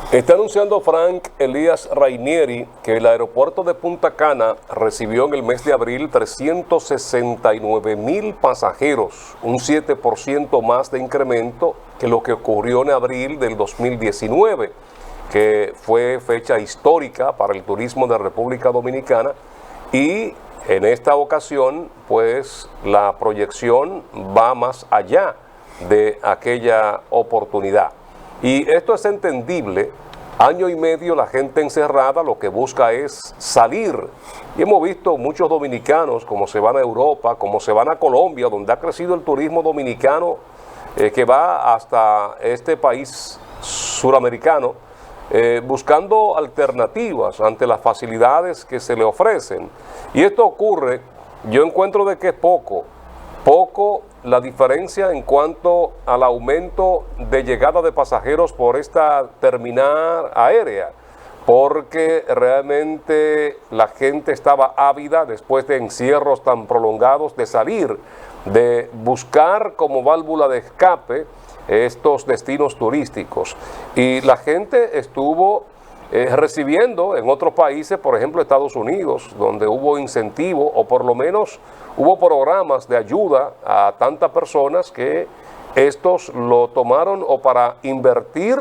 Está anunciando Frank Elías Rainieri que el aeropuerto de Punta Cana recibió en el mes de abril 369,000 pasajeros, un 7% más de incremento que lo que ocurrió en abril del 2019, que fue fecha histórica para el turismo de República Dominicana. Y en esta ocasión, pues la proyección va más allá de aquella oportunidad. Y esto es entendible. Año y medio la gente encerrada lo que busca es salir. Y hemos visto muchos dominicanos como se van a Europa, como se van a Colombia, donde ha crecido el turismo dominicano que va hasta este país suramericano, buscando alternativas ante las facilidades que se le ofrecen. Y esto ocurre, yo encuentro de que es poco la diferencia en cuanto al aumento de llegada de pasajeros por esta terminal aérea, porque realmente la gente estaba ávida después de encierros tan prolongados de salir, de buscar como válvula de escape estos destinos turísticos. Y la gente estuvo recibiendo en otros países, por ejemplo Estados Unidos, donde hubo incentivo o por lo menos hubo programas de ayuda a tantas personas que estos lo tomaron o para invertir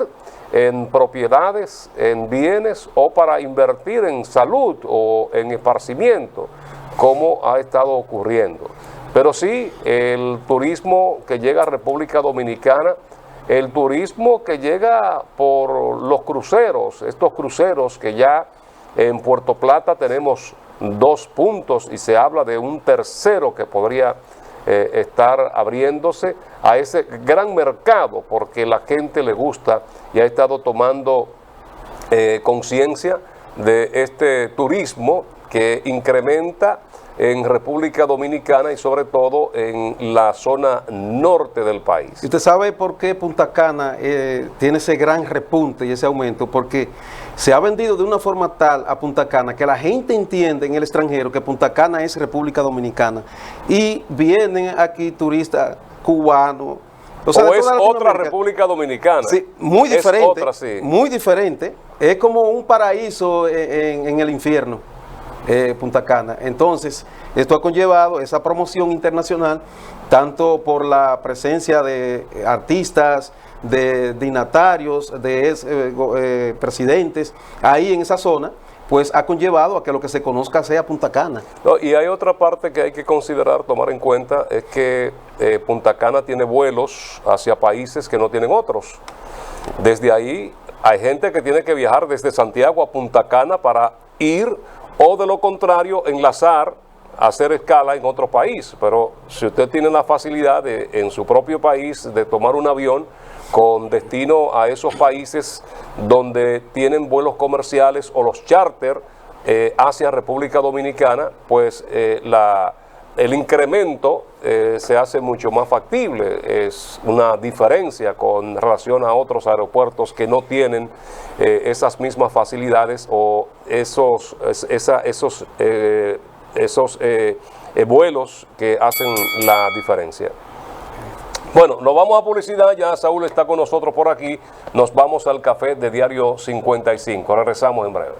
en propiedades, en bienes o para invertir en salud o en esparcimiento, como ha estado ocurriendo. Pero sí, el turismo que llega a República Dominicana, el turismo que llega por los cruceros, estos cruceros que ya en Puerto Plata tenemos 2 puntos y se habla de un tercero que podría estar abriéndose a ese gran mercado, porque la gente le gusta y ha estado tomando conciencia de este turismo que incrementa en República Dominicana y sobre todo en la zona norte del país. ¿Y usted sabe por qué Punta Cana tiene ese gran repunte y ese aumento? Porque se ha vendido de una forma tal a Punta Cana que la gente entiende en el extranjero que Punta Cana es República Dominicana y vienen aquí turistas cubanos. O sea, es otra República Dominicana. Sí, muy diferente. Es otra, sí. Muy diferente. Es como un paraíso en el infierno. Punta Cana. Entonces, esto ha conllevado esa promoción internacional, tanto por la presencia de artistas, de dignatarios, de presidentes, ahí en esa zona, pues ha conllevado a que lo que se conozca sea Punta Cana. No, y hay otra parte que hay que considerar, tomar en cuenta, es que Punta Cana tiene vuelos hacia países que no tienen otros. Desde ahí hay gente que tiene que viajar desde Santiago a Punta Cana para ir o de lo contrario enlazar, hacer escala en otro país. Pero si usted tiene la facilidad de, en su propio país, de tomar un avión con destino a esos países donde tienen vuelos comerciales o los charter hacia República Dominicana, pues el incremento se hace mucho más factible. Es una diferencia con relación a otros aeropuertos que no tienen esas mismas facilidades o esos vuelos que hacen la diferencia. Bueno, nos vamos a publicidad, ya Saúl está con nosotros por aquí, nos vamos al café de Diario 55, regresamos en breve.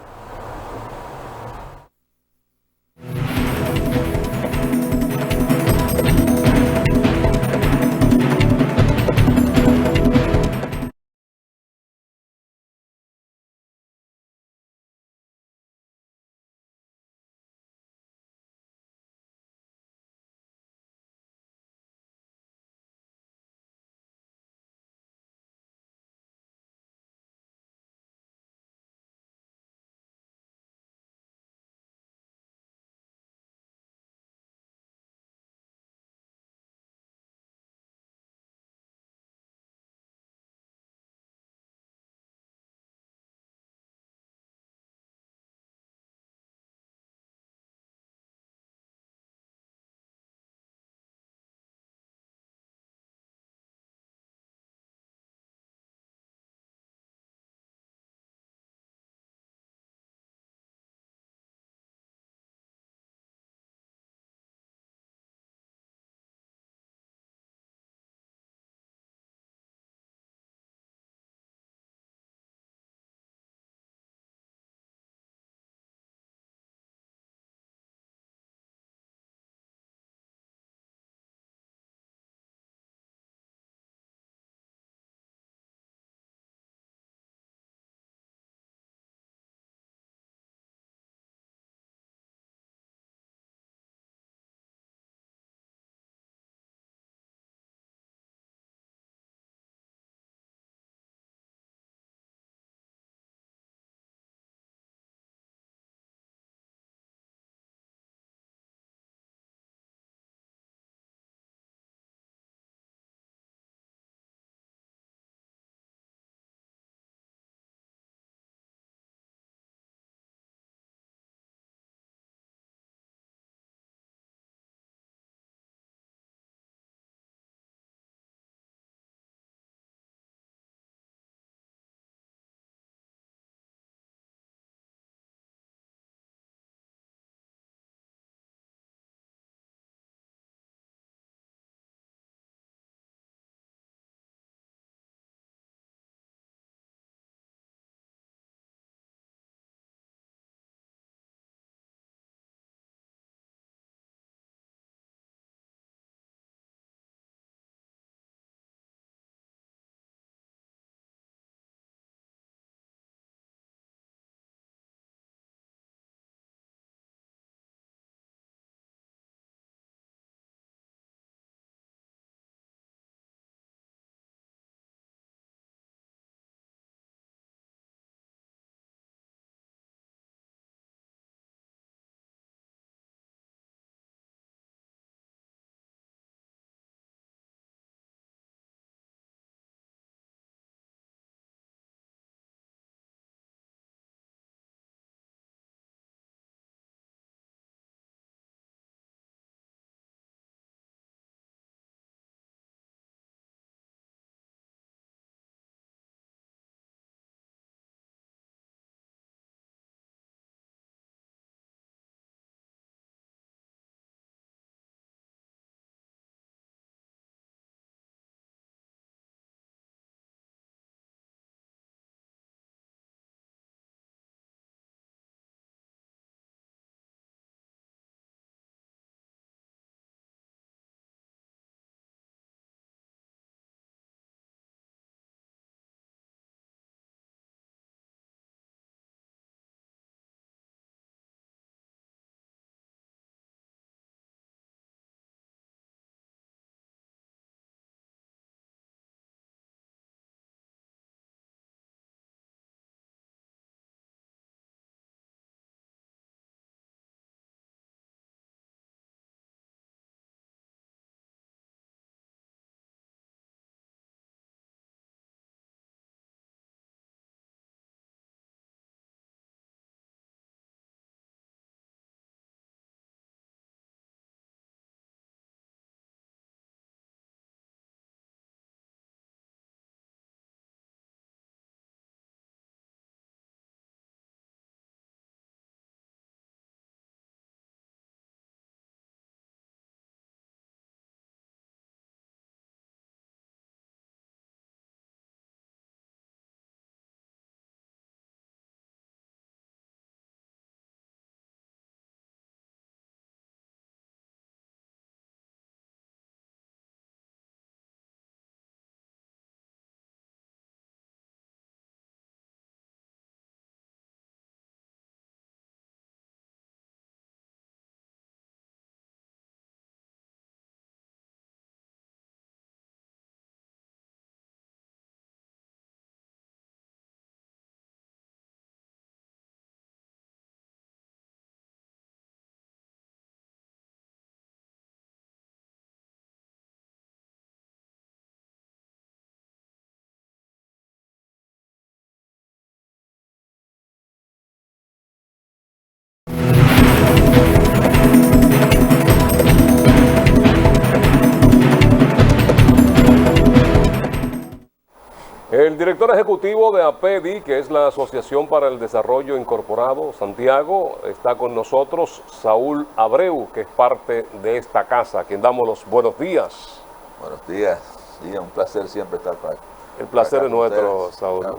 El director ejecutivo de APEDI, que es la Asociación para el Desarrollo Incorporado Santiago, está con nosotros, Saúl Abreu, que es parte de esta casa, a quien damos los buenos días. Buenos días, sí, un placer siempre estar para El placer es nuestro, Saúl. Claro.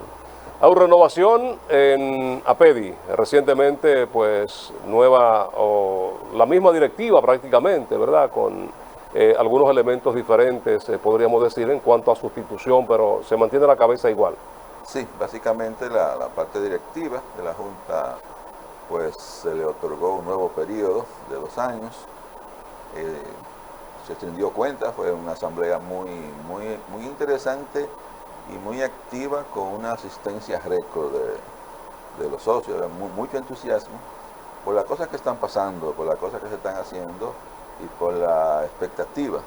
Hay renovación en APEDI, recientemente pues nueva, o la misma directiva prácticamente, ¿verdad? Con algunos elementos diferentes, podríamos decir, en cuanto a sustitución, pero se mantiene la cabeza igual. Sí, básicamente la parte directiva de la Junta, pues se le otorgó un nuevo periodo de 2 años. Se rindió cuenta, fue una asamblea muy interesante y muy activa, con una asistencia récord de los socios, mucho entusiasmo por las cosas que están pasando, por las cosas que se están haciendo y por la expectativa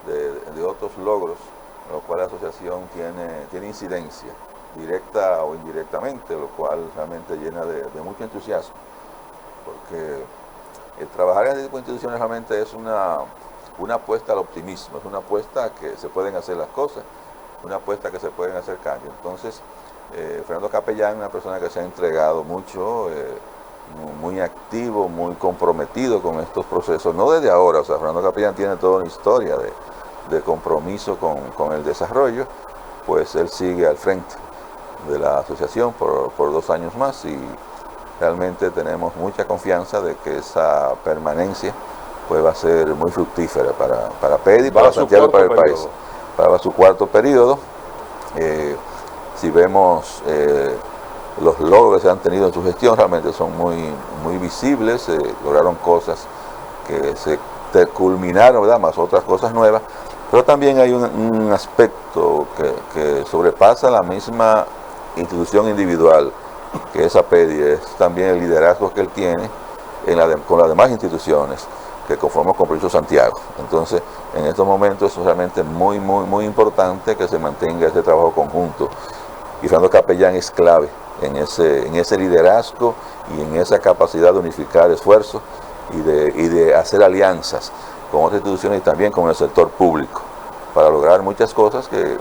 de otros logros, en los cuales la asociación tiene incidencia, directa o indirectamente, lo cual realmente llena de mucho entusiasmo, porque trabajar en este tipo de instituciones realmente es una apuesta al optimismo, es una apuesta a que se pueden hacer las cosas, una apuesta a que se pueden hacer cambios. Entonces, Fernando Capellán, una persona que se ha entregado mucho, muy activo, muy comprometido con estos procesos, no desde ahora. O sea, Fernando Capellán tiene toda una historia de compromiso con el desarrollo, pues él sigue al frente de la asociación por 2 años más, y realmente tenemos mucha confianza de que esa permanencia pues va a ser muy fructífera para PEDI, para Santiago y para el país. Para su 4º periodo. Si vemos los logros que se han tenido en su gestión, realmente son muy visibles. Lograron cosas que se culminaron, ¿verdad?, más otras cosas nuevas, pero también hay un aspecto que sobrepasa la misma institución individual, que es APEDI, es también el liderazgo que él tiene con las demás instituciones que conformamos con Proyecto Santiago. Entonces, en estos momentos es realmente muy importante que se mantenga ese trabajo conjunto, y Fernando Capellán es clave en ese liderazgo y en esa capacidad de unificar esfuerzos y de hacer alianzas con otras instituciones y también con el sector público, para lograr muchas cosas que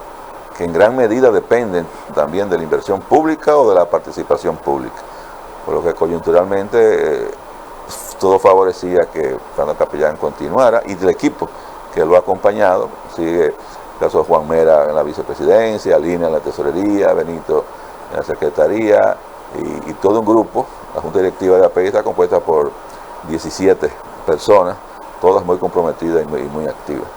en gran medida dependen también de la inversión pública o de la participación pública, por lo que coyunturalmente todo favorecía que Fernando Capellán continuara, y del equipo que lo ha acompañado. Sigue el caso de Juan Mera en la vicepresidencia, Lina en la tesorería, Benito en la secretaría, y todo un grupo. La Junta Directiva de APEDI está compuesta por 17 personas, todas muy comprometidas y muy activas.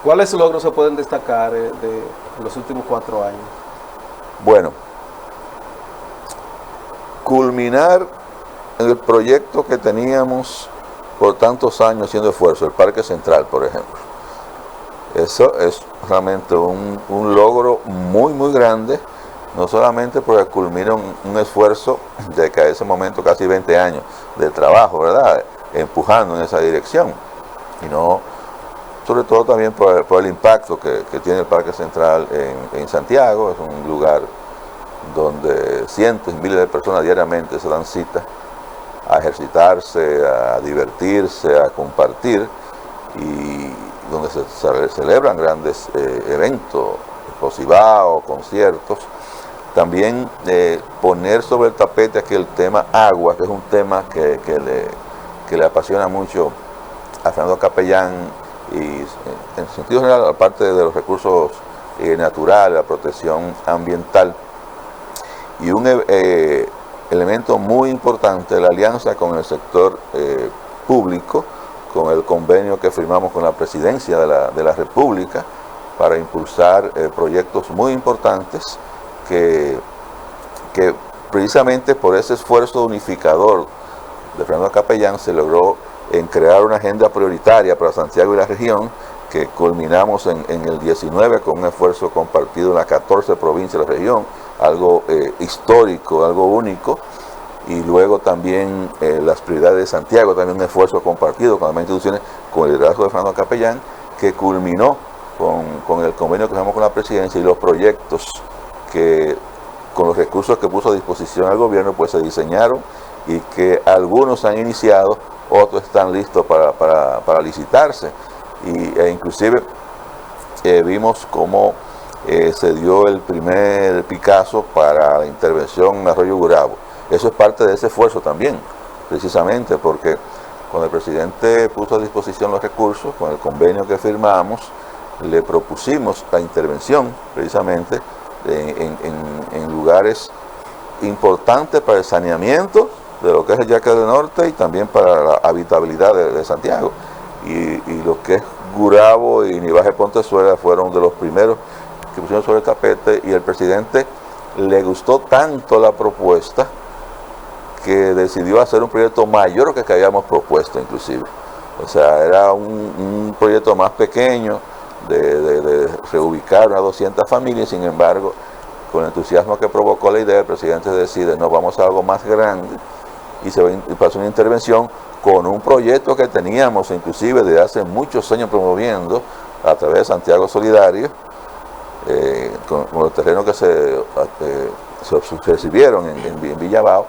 ¿Cuáles logros se pueden destacar de los últimos 4 años? Bueno, culminar el proyecto que teníamos por tantos años haciendo esfuerzo, el Parque Central, por ejemplo. Eso es realmente un logro muy grande, no solamente porque culmina un esfuerzo de que a ese momento casi 20 años de trabajo, ¿verdad?, empujando en esa dirección, sino sobre todo también por el impacto que tiene el Parque Central en Santiago. Es un lugar donde cientos y miles de personas diariamente se dan cita a ejercitarse, a divertirse, a compartir, y donde se celebran grandes eventos, Cibao, conciertos. También poner sobre el tapete aquí el tema agua, que es un tema que le apasiona mucho a Fernando Capellán, y en sentido general, aparte de los recursos naturales, la protección ambiental, y un elemento muy importante, la alianza con el sector público, con el convenio que firmamos con la Presidencia de la República para impulsar proyectos muy importantes que precisamente por ese esfuerzo unificador de Fernando Capellán se logró en crear una agenda prioritaria para Santiago y la región, que culminamos en el 19 con un esfuerzo compartido en las 14 provincias de la región, algo histórico, algo único. Y luego también las prioridades de Santiago, también un esfuerzo compartido con las instituciones, con el liderazgo de Fernando Capellán, que culminó con el convenio que firmamos con la Presidencia, y los proyectos que, con los recursos que puso a disposición al gobierno, pues se diseñaron, y que algunos han iniciado, otros están listos para licitarse. E inclusive vimos cómo se dio el primer Picasso para la intervención en Arroyo Gurabo. Eso es parte de ese esfuerzo también, precisamente porque cuando el presidente puso a disposición los recursos, con el convenio que firmamos, le propusimos la intervención precisamente en lugares importantes para el saneamiento de lo que es el Yaque del Norte y también para la habitabilidad de Santiago. Y lo que es Gurabo y Nivaje Pontezuela fueron de los primeros que pusieron sobre el tapete, y el presidente le gustó tanto la propuesta que decidió hacer un proyecto mayor que habíamos propuesto inclusive. O sea, era un proyecto más pequeño de reubicar unas 200 familias. Sin embargo, con el entusiasmo que provocó la idea, el presidente decide, no, vamos a algo más grande, y pasó una intervención con un proyecto que teníamos inclusive desde hace muchos años promoviendo a través de Santiago Solidario, con los terrenos que se recibieron en Villabao,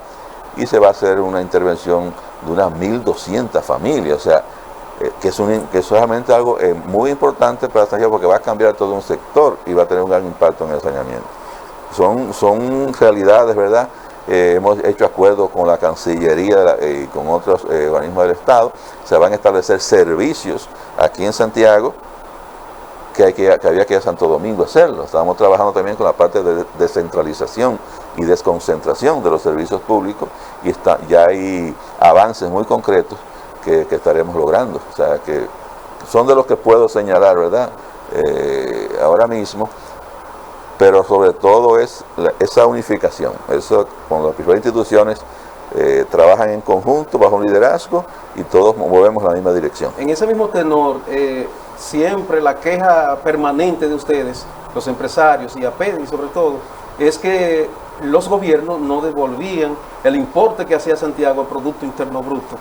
y se va a hacer una intervención de unas 1.200 familias, o sea, que es realmente algo muy importante para Santiago, porque va a cambiar todo un sector y va a tener un gran impacto en el saneamiento. Son realidades, ¿verdad? Hemos hecho acuerdos con la Cancillería y con otros organismos del Estado. Se van a establecer servicios aquí en Santiago que había que ir a Santo Domingo a hacerlo. Estábamos trabajando también con la parte de descentralización y desconcentración de los servicios públicos, y ya hay avances muy concretos que estaremos logrando. O sea, que son de los que puedo señalar, ¿verdad? Ahora mismo. Pero sobre todo es esa unificación, eso cuando las principales instituciones trabajan en conjunto, bajo un liderazgo, y todos movemos en la misma dirección. En ese mismo tenor, siempre la queja permanente de ustedes, los empresarios y APEDI sobre todo, es que los gobiernos no devolvían el importe que hacía Santiago al Producto Interno Bruto.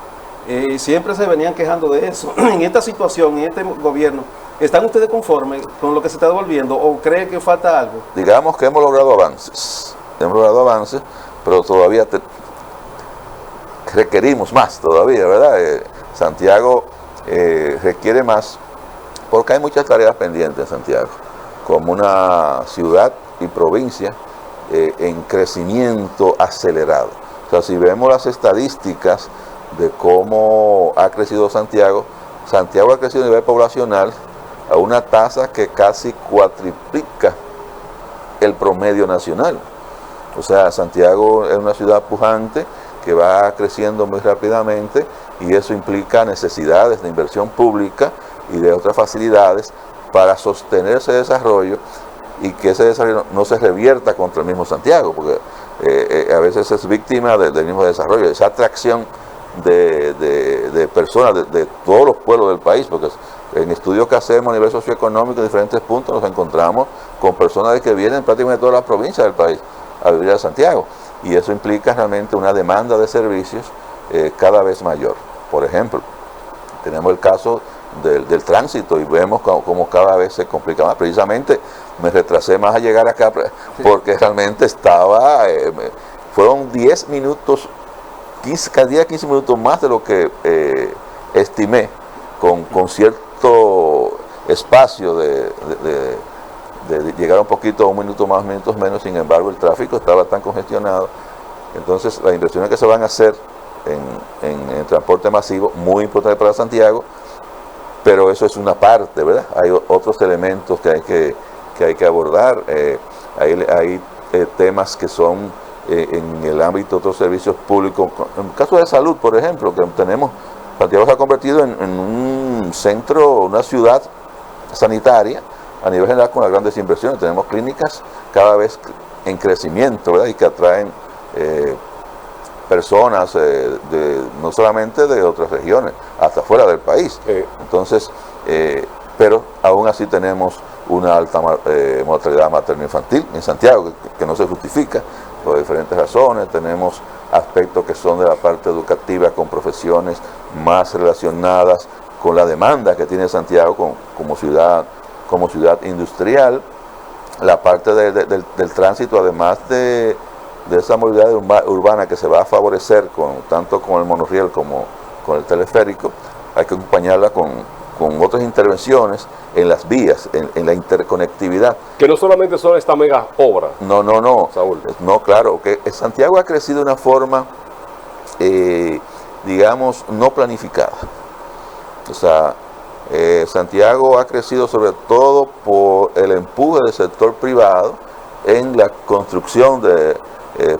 Siempre se venían quejando de eso. En esta situación, en este gobierno, ¿están ustedes conformes con lo que se está devolviendo o creen que falta algo? Digamos que hemos logrado avances, pero todavía requerimos más todavía, ¿verdad? Santiago requiere más, porque hay muchas tareas pendientes en Santiago, como una ciudad y provincia en crecimiento acelerado. O sea, si vemos las estadísticas de cómo ha crecido Santiago ha crecido a nivel poblacional a una tasa que casi cuatriplica el promedio nacional. O sea, Santiago es una ciudad pujante que va creciendo muy rápidamente, y eso implica necesidades de inversión pública y de otras facilidades para sostener ese desarrollo, y que ese desarrollo no se revierta contra el mismo Santiago, porque a veces es víctima del mismo desarrollo, esa atracción de personas de todos los pueblos del país, porque en estudios que hacemos a nivel socioeconómico en diferentes puntos nos encontramos con personas que vienen prácticamente de todas las provincias del país a vivir a Santiago, y eso implica realmente una demanda de servicios cada vez mayor. Por ejemplo, tenemos el caso del tránsito, y vemos como cada vez se complica más. Precisamente me retrasé más a llegar acá porque realmente fueron 10 minutos, 15 minutos más de lo que estimé, con cierto espacio de llegar un poquito, un minuto más, minutos menos. Sin embargo, el tráfico estaba tan congestionado. Entonces, las inversiones que se van a hacer en transporte masivo, muy importante para Santiago, pero eso es una parte, ¿verdad? Hay otros elementos que hay que abordar. Hay temas que son en el ámbito de otros servicios públicos. En el caso de salud, por ejemplo, que tenemos, Santiago se ha convertido en un centro, una ciudad sanitaria a nivel general, con las grandes inversiones. Tenemos clínicas cada vez en crecimiento, ¿verdad? Y que atraen personas no solamente de otras regiones, hasta fuera del país. Entonces, pero aún así tenemos una alta mortalidad materno-infantil en Santiago, que no se justifica por diferentes razones. Tenemos aspectos que son de la parte educativa, con profesiones más relacionadas con la demanda que tiene Santiago como ciudad industrial. La parte del tránsito, además de esa movilidad urbana que se va a favorecer tanto con el monorriel como con el teleférico, hay que acompañarla con con otras intervenciones en las vías, en la interconectividad. Que no solamente son esta mega obra. No, Saúl. No, claro, que Santiago ha crecido de una forma, digamos, no planificada. O sea, Santiago ha crecido sobre todo por el empuje del sector privado en la construcción de,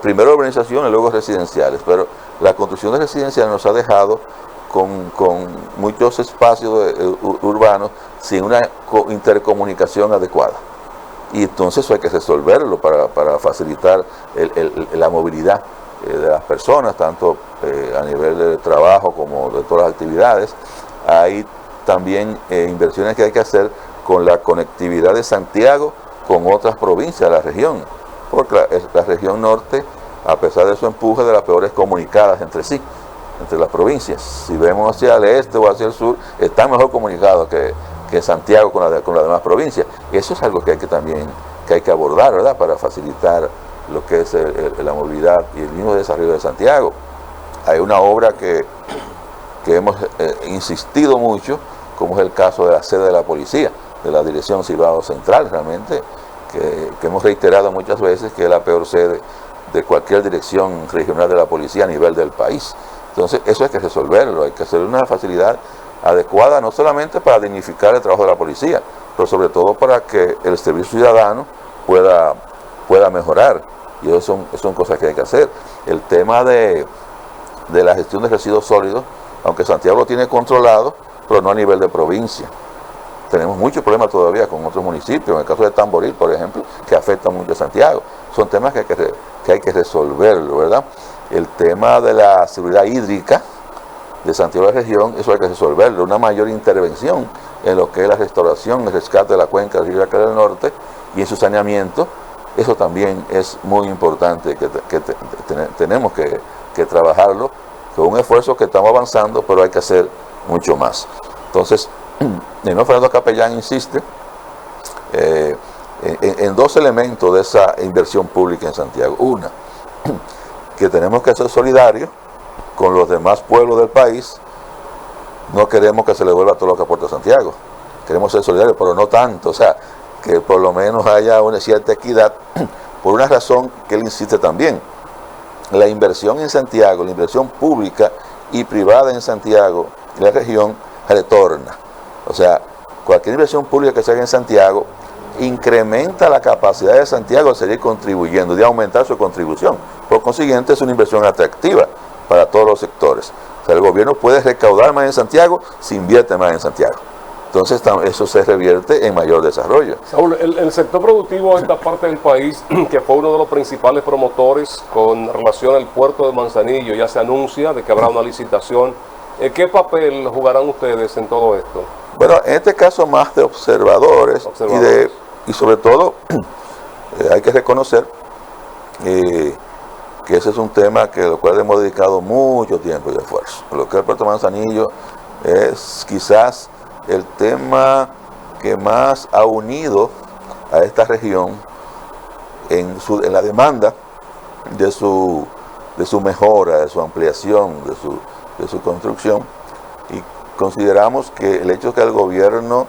primero urbanización y luego residenciales, pero la construcción de residenciales nos ha dejado con muchos espacios urbanos sin una intercomunicación adecuada. Y entonces eso hay que resolverlo para facilitar la movilidad de las personas, tanto a nivel de trabajo como de todas las actividades. Hay también inversiones que hay que hacer con la conectividad de Santiago con otras provincias de la región, porque la región norte, a pesar de su empuje, de las peores comunicadas entre sí, entre las provincias. Si vemos hacia el este o hacia el sur, están mejor comunicados que Santiago con las demás provincias. Eso es algo que hay que abordar, ¿verdad?, para facilitar lo que es la movilidad y el mismo desarrollo de Santiago. Hay una obra que hemos insistido mucho, como es el caso de la sede de la policía, de la Dirección Cibao Central, realmente, que hemos reiterado muchas veces que es la peor sede de cualquier dirección regional de la policía a nivel del país. Entonces, eso hay que resolverlo, hay que hacer una facilidad adecuada, no solamente para dignificar el trabajo de la policía, pero sobre todo para que el servicio ciudadano pueda mejorar. Y eso son cosas que hay que hacer. El tema de la gestión de residuos sólidos, aunque Santiago lo tiene controlado, pero no a nivel de provincia. Tenemos muchos problemas todavía con otros municipios, en el caso de Tamboril, por ejemplo, que afecta mucho a Santiago. Son temas que hay que resolverlo, ¿verdad? El tema de la seguridad hídrica de Santiago de la región, eso hay que resolverlo. Una mayor intervención en lo que es la restauración, el rescate de la cuenca del río Yacaré del Norte y en su saneamiento, eso también es muy importante, que tenemos que trabajarlo, con un esfuerzo que estamos avanzando, pero hay que hacer mucho más. Entonces, Fernando Capellán insiste en dos elementos de esa inversión pública en Santiago. Una, que tenemos que ser solidarios con los demás pueblos del país. No queremos que se le vuelva todo lo que aporta Santiago. Queremos ser solidarios, pero no tanto. O sea, que por lo menos haya una cierta equidad, por una razón que él insiste también. La inversión en Santiago, la inversión pública y privada en Santiago, en la región, retorna. O sea, cualquier inversión pública que se haga en Santiago incrementa la capacidad de Santiago de seguir contribuyendo, de aumentar su contribución. Por consiguiente, es una inversión atractiva para todos los sectores. O sea, el gobierno puede recaudar más en Santiago si invierte más en Santiago. Entonces, eso se revierte en mayor desarrollo. Saúl, el sector productivo de esta parte del país, que fue uno de los principales promotores con relación al puerto de Manzanillo, ya se anuncia de que habrá una licitación. ¿Qué papel jugarán ustedes en todo esto? Bueno, en este caso más de observadores. Y sobre todo hay que reconocer que ese es un tema que lo cual hemos dedicado mucho tiempo y esfuerzo. Lo que es el puerto de Manzanillo es quizás el tema que más ha unido a esta región en la demanda de su mejora, de su ampliación, de su construcción, y consideramos que el hecho de que el gobierno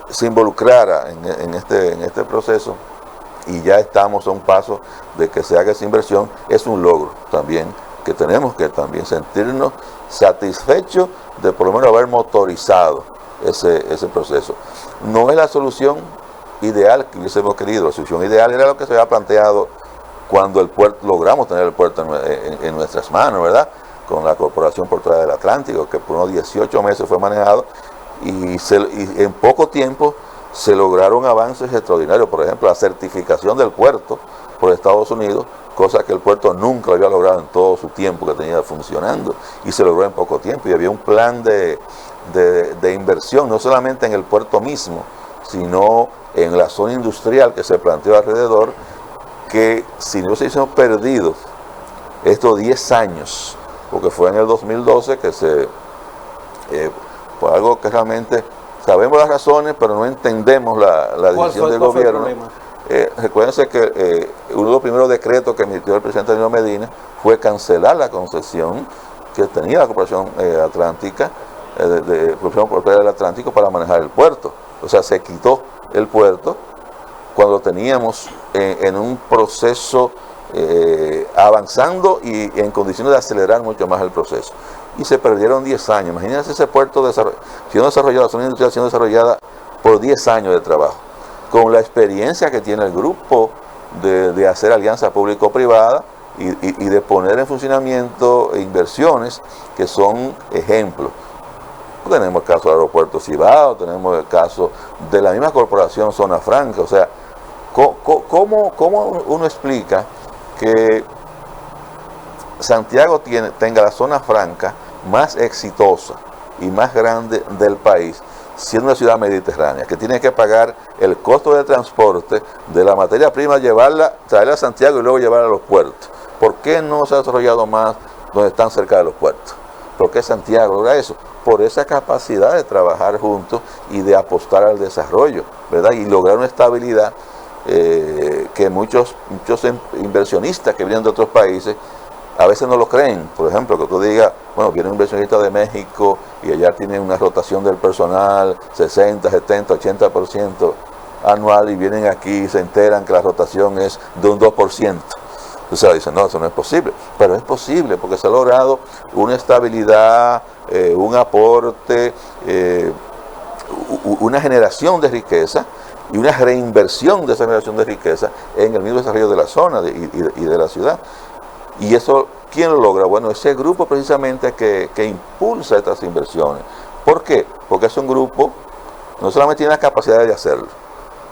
se involucrara en este proceso, y ya estamos a un paso de que se haga esa inversión, es un logro también, que tenemos que también sentirnos satisfechos de por lo menos haber motorizado ese proceso. No es la solución ideal que hubiésemos querido. La solución ideal era lo que se había planteado cuando logramos tener el puerto en nuestras manos, ¿verdad?, con la Corporación Portuaria del Atlántico, que por unos 18 meses fue manejado, y en poco tiempo se lograron avances extraordinarios. Por ejemplo, la certificación del puerto por Estados Unidos, cosa que el puerto nunca había logrado en todo su tiempo que tenía funcionando, y se logró en poco tiempo. Y había un plan de inversión, no solamente en el puerto mismo, sino en la zona industrial que se planteó alrededor, que si no se hubiésemos perdido estos 10 años, porque fue en el 2012 que fue algo que realmente sabemos las razones, pero no entendemos la decisión del gobierno. Recuérdense que uno de los primeros decretos que emitió el presidente Danilo Medina fue cancelar la concesión que tenía la Corporación Atlántica por ejemplo, por el Atlántico para manejar el puerto. O sea, se quitó el puerto cuando teníamos en un proceso avanzando y en condiciones de acelerar mucho más el proceso. Y se perdieron 10 años. Imagínense ese puerto siendo desarrollado, zona industrial siendo desarrollada por 10 años de trabajo, con la experiencia que tiene el grupo de hacer alianza público-privada y de poner en funcionamiento inversiones que son ejemplos. Tenemos el caso del aeropuerto Cibao, tenemos el caso de la misma corporación Zona Franca. O sea, ¿cómo uno explica que Santiago tenga la zona franca más exitosa y más grande del país, siendo una ciudad mediterránea, que tiene que pagar el costo del transporte de la materia prima, traerla a Santiago y luego llevarla a los puertos? ¿Por qué no se ha desarrollado más donde están cerca de los puertos? ¿Por qué Santiago logra eso? Por esa capacidad de trabajar juntos y de apostar al desarrollo, ¿verdad? Y lograr una estabilidad que muchos inversionistas que vienen de otros países a veces no lo creen. Por ejemplo, que tú digas, bueno, viene un inversionista de México y allá tiene una rotación del personal 60, 70, 80% anual, y vienen aquí y se enteran que la rotación es de un 2%. Entonces dicen, no, eso no es posible. Pero es posible porque se ha logrado una estabilidad, un aporte, una generación de riqueza y una reinversión de esa generación de riqueza en el mismo desarrollo de la zona y de la ciudad. Y eso, ¿quién lo logra? Bueno, ese grupo precisamente que impulsa estas inversiones. ¿Por qué? Porque es un grupo, no solamente tiene la capacidad de hacerlo,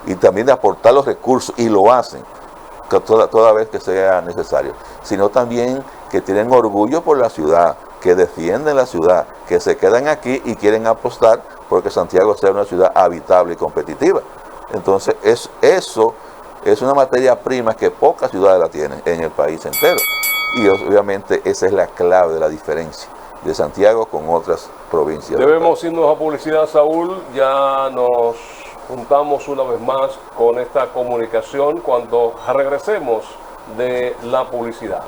y también de aportar los recursos, y lo hacen toda vez que sea necesario, sino también que tienen orgullo por la ciudad, que defienden la ciudad, que se quedan aquí y quieren apostar porque Santiago sea una ciudad habitable y competitiva. Entonces, eso es una materia prima que pocas ciudades la tienen en el país entero. Y obviamente esa es la clave de la diferencia de Santiago con otras provincias. Debemos irnos a publicidad, Saúl. Ya nos juntamos una vez más con esta comunicación cuando regresemos de la publicidad.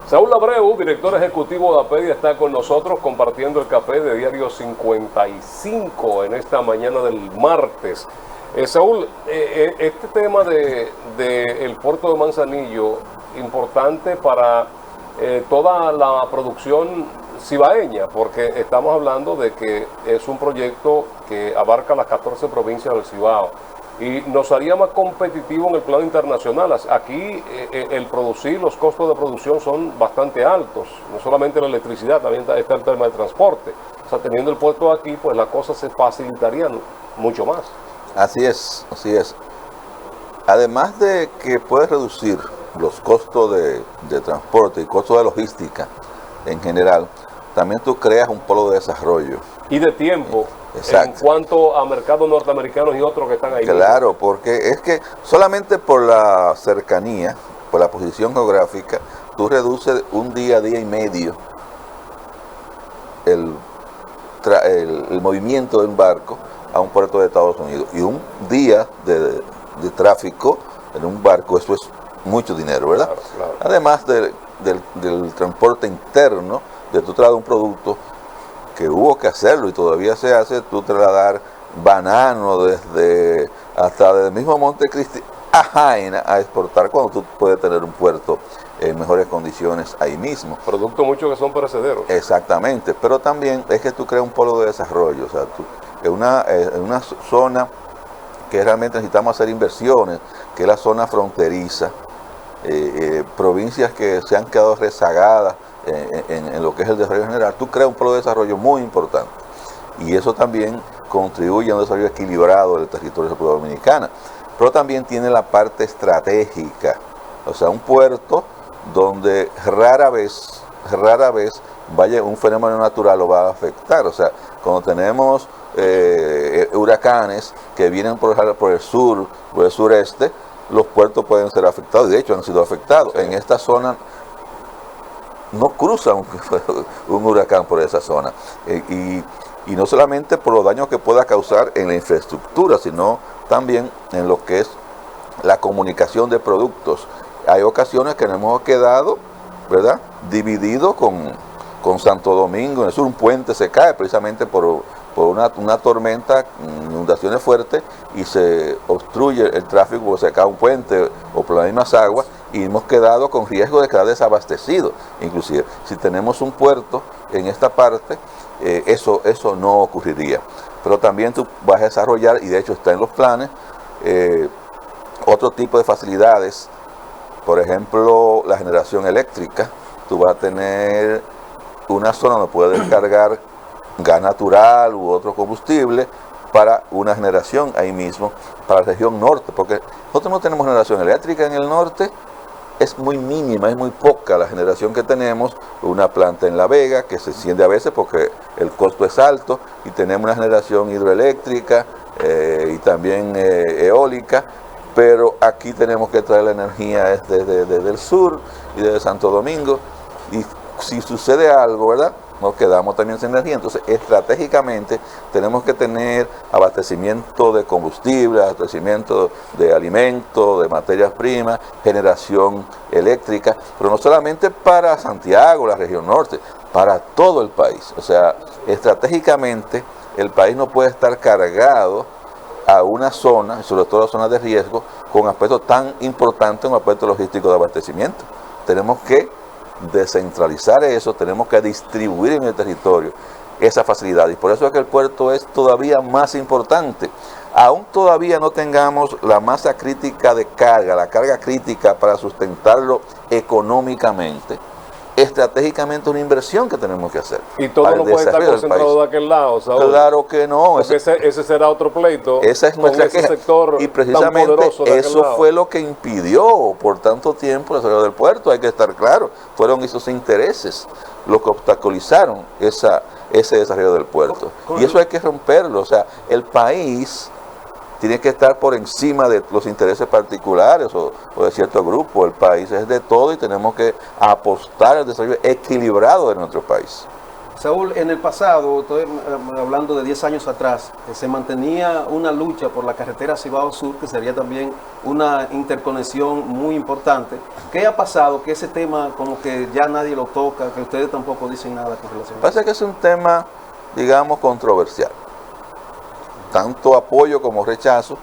Saúl Abreu, director ejecutivo de APEDI, está con nosotros compartiendo el café de Diario 55 en esta mañana del martes. Saúl, este tema del puerto de Manzanillo, importante para toda la producción cibaeña, porque estamos hablando de que es un proyecto que abarca las 14 provincias del Cibao. y nos haría más competitivo en el plano internacional. Aquí el producir, los costos de producción son bastante altos, no solamente la electricidad, también está el tema del transporte. O sea, teniendo el puerto aquí, pues las cosas se facilitarían mucho más. Así es, así es. Además de que puedes reducir los costos de transporte y costos de logística en general, también tú creas un polo de desarrollo. Y de tiempo, Exacto. en cuanto a mercados norteamericanos y otros que están ahí. Claro, porque es que solamente por la cercanía, por la posición geográfica, tú reduces un día y medio el movimiento de un barco a un puerto de Estados Unidos. Y un día de tráfico en un barco, eso es mucho dinero, ¿verdad? Claro, claro. Además del transporte interno, de tú trasladar un producto que hubo que hacerlo y todavía se hace, tú trasladar banano hasta el mismo Montecristi a Jaina a exportar, cuando tú puedes tener un puerto en mejores condiciones ahí mismo. Productos muchos que son perecederos. Exactamente, pero también es que tú creas un polo de desarrollo, o sea, en una zona que realmente necesitamos hacer inversiones, que es la zona fronteriza, provincias que se han quedado rezagadas en lo que es el desarrollo general, tú creas un polo de desarrollo muy importante. Y eso también contribuye a un desarrollo equilibrado del territorio de la República Dominicana. Pero también tiene la parte estratégica, o sea, un puerto donde rara vez vaya un fenómeno natural lo va a afectar. O sea, cuando tenemos huracanes que vienen por el sur, por el sureste, los puertos pueden ser afectados, y de hecho han sido afectados. Sí. En esta zona no cruza un huracán por esa zona, y no solamente por los daños que pueda causar en la infraestructura, sino también en lo que es la comunicación de productos. Hay ocasiones que nos hemos quedado, ¿verdad?, divididos con Santo Domingo. En el sur un puente se cae precisamente por una tormenta, inundaciones fuertes, y se obstruye el tráfico porque se cae un puente o por las mismas aguas, y hemos quedado con riesgo de quedar desabastecidos. Inclusive, si tenemos un puerto en esta parte, eso no ocurriría. Pero también tú vas a desarrollar, y de hecho está en los planes, otro tipo de facilidades. Por ejemplo, la generación eléctrica. Tú vas a tener una zona donde puedes descargar gas natural u otro combustible para una generación ahí mismo, para la región norte, porque nosotros no tenemos generación eléctrica en el norte, es muy mínima, es muy poca la generación que tenemos. Una planta en La Vega que se enciende a veces porque el costo es alto, y tenemos una generación hidroeléctrica y también eólica, pero aquí tenemos que traer la energía desde el sur y desde Santo Domingo, y si sucede algo, ¿verdad?, nos quedamos también sin energía. Entonces, estratégicamente tenemos que tener abastecimiento de combustible, abastecimiento de alimentos, de materias primas, generación eléctrica, pero no solamente para Santiago, la región norte, para todo el país. O sea, estratégicamente el país no puede estar cargado a una zona, sobre todo las zonas de riesgo, con aspectos tan importantes, un aspecto logístico de abastecimiento. Tenemos que descentralizar eso, tenemos que distribuir en el territorio esa facilidad, y por eso es que el puerto es todavía más importante. Aún todavía no tengamos la masa crítica de carga, la carga crítica para sustentarlo económicamente, estratégicamente una inversión que tenemos que hacer. Y todo no puede estar concentrado de aquel lado, Saúl. Claro que no. Ese será otro pleito. Esa es nuestra queja. Y precisamente eso fue lo que impidió por tanto tiempo el desarrollo del puerto, hay que estar claro. Fueron esos intereses los que obstaculizaron ese desarrollo del puerto. Y eso hay que romperlo. O sea, el país tiene que estar por encima de los intereses particulares o de cierto grupo. El país es de todo y tenemos que apostar al desarrollo equilibrado de nuestro país. Saúl, en el pasado, estoy hablando de 10 años atrás, se mantenía una lucha por la carretera Cibao Sur, que sería también una interconexión muy importante. ¿Qué ha pasado? Que ese tema como que ya nadie lo toca, que ustedes tampoco dicen nada con relación a eso. Pasa que es un tema, digamos, controversial. Tanto apoyo como rechazo.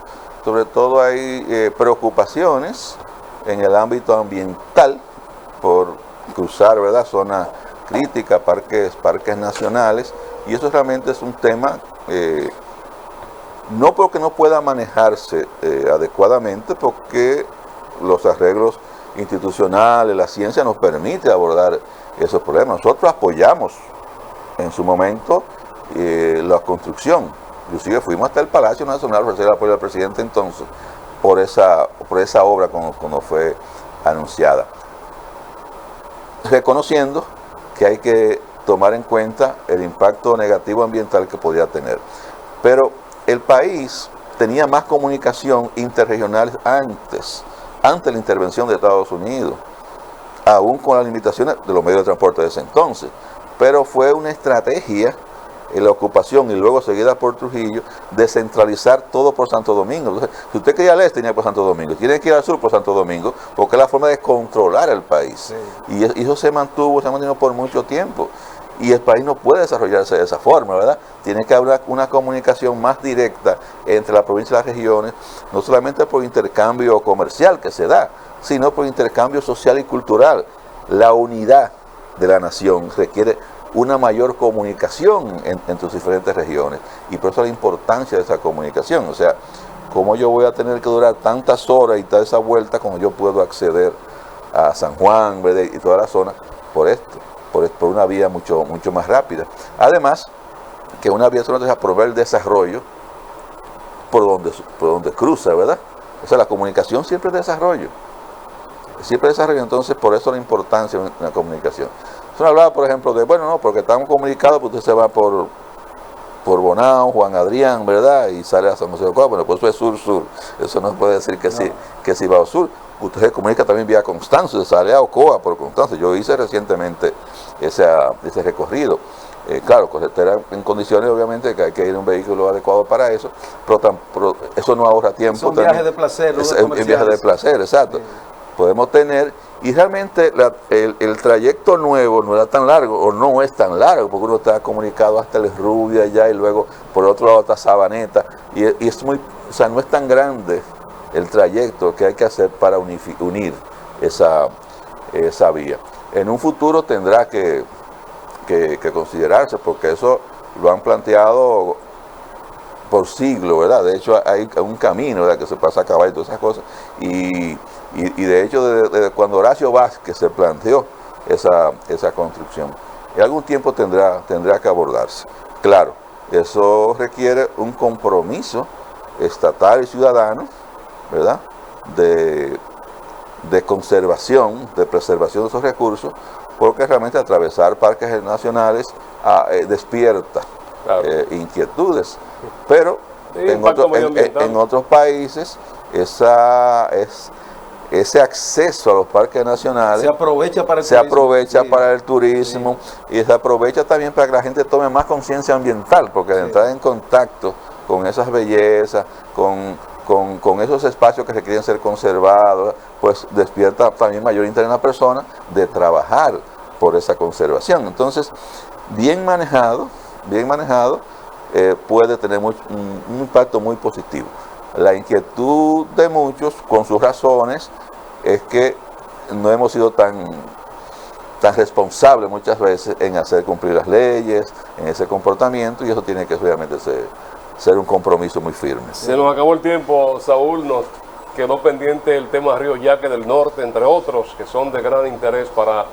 Sobre todo hay preocupaciones en el ámbito ambiental por cruzar, ¿verdad?, zonas críticas, parques nacionales, y eso realmente es un tema no porque no pueda manejarse adecuadamente, porque los arreglos institucionales, la ciencia nos permite abordar esos problemas. Nosotros apoyamos en su momento la construcción, inclusive fuimos hasta el Palacio Nacional para hacer el apoyo al presidente entonces por esa obra cuando fue anunciada, reconociendo que hay que tomar en cuenta el impacto negativo ambiental que podía tener. Pero el país tenía más comunicación interregional antes de la intervención de Estados Unidos, aún con las limitaciones de los medios de transporte de ese entonces. Pero fue una estrategia en la ocupación y luego seguida por Trujillo, de centralizar todo por Santo Domingo. Entonces, si usted quería ir al este, tenía por Santo Domingo. Tiene que ir al sur por Santo Domingo, porque es la forma de controlar el país. Sí. Y eso se mantuvo por mucho tiempo. Y el país no puede desarrollarse de esa forma, ¿verdad? Tiene que haber una comunicación más directa entre la provincia y las regiones, no solamente por intercambio comercial que se da, sino por intercambio social y cultural. La unidad de la nación requiere una mayor comunicación entre sus diferentes regiones, y por eso la importancia de esa comunicación. O sea, ¿cómo yo voy a tener que durar tantas horas y toda esa vuelta como yo puedo acceder a San Juan, ¿verdad? Y toda la zona por esto, por una vía mucho más rápida? Además, que una vía solo deja proveer el desarrollo por donde cruza, ¿verdad? O sea, la comunicación siempre es desarrollo. Siempre es desarrollo, entonces por eso la importancia de la comunicación. Eso hablaba, por ejemplo, de, bueno, no, porque estamos comunicados, pues usted se va por Bonao, Juan Adrián, ¿verdad? Y sale a San José de Ocoa. Bueno, pues eso es sur-sur. Eso no puede decir que sí va al sur. Usted se comunica también vía Constanza, se sale a Ocoa por Constanza. Yo hice recientemente ese recorrido. Claro, carretera en condiciones, obviamente, que hay que ir en un vehículo adecuado para eso, pero eso no ahorra tiempo. Son viajes de placer, es un viaje de placer, exacto. Sí. Podemos tener, y realmente el trayecto nuevo no era tan largo, o no es tan largo, porque uno está comunicado hasta el Rubio allá, y luego por otro lado está Sabaneta, y es muy, o sea, no es tan grande el trayecto que hay que hacer para unir esa vía. En un futuro tendrá que considerarse, porque eso lo han planteado por siglos, ¿verdad? De hecho hay un camino, ¿verdad?, que se pasa a caballo y todas esas cosas, y de hecho desde cuando Horacio Vázquez se planteó esa construcción, en algún tiempo tendrá que abordarse. Claro, eso requiere un compromiso estatal y ciudadano, ¿verdad?, de conservación, de preservación de esos recursos, porque realmente atravesar parques nacionales despierta, claro, inquietudes. Pero en otros países ese acceso a los parques nacionales se aprovecha para el turismo, sí, y se aprovecha también para que la gente tome más conciencia ambiental, porque al entrar en contacto con esas bellezas, con esos espacios que requieren ser conservados, pues despierta también mayor interés en la persona de trabajar por esa conservación. Entonces, bien manejado, puede tener un impacto muy positivo. La inquietud de muchos, con sus razones, es que no hemos sido tan responsables muchas veces en hacer cumplir las leyes, en ese comportamiento, y eso tiene que obviamente ser un compromiso muy firme. Se nos acabó el tiempo, Saúl. Nos quedó pendiente el tema Río Yaque del Norte, entre otros, que son de gran interés para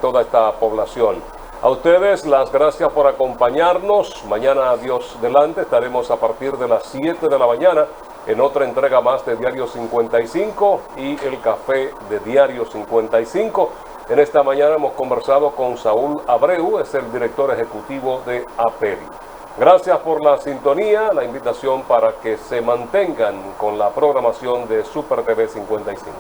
toda esta población. A ustedes las gracias por acompañarnos. Mañana, Dios delante, estaremos a partir de las 7 de la mañana en otra entrega más de Diario 55 y el Café de Diario 55. En esta mañana hemos conversado con Saúl Abreu, es el director ejecutivo de APERI. Gracias por la sintonía, la invitación para que se mantengan con la programación de Super TV 55.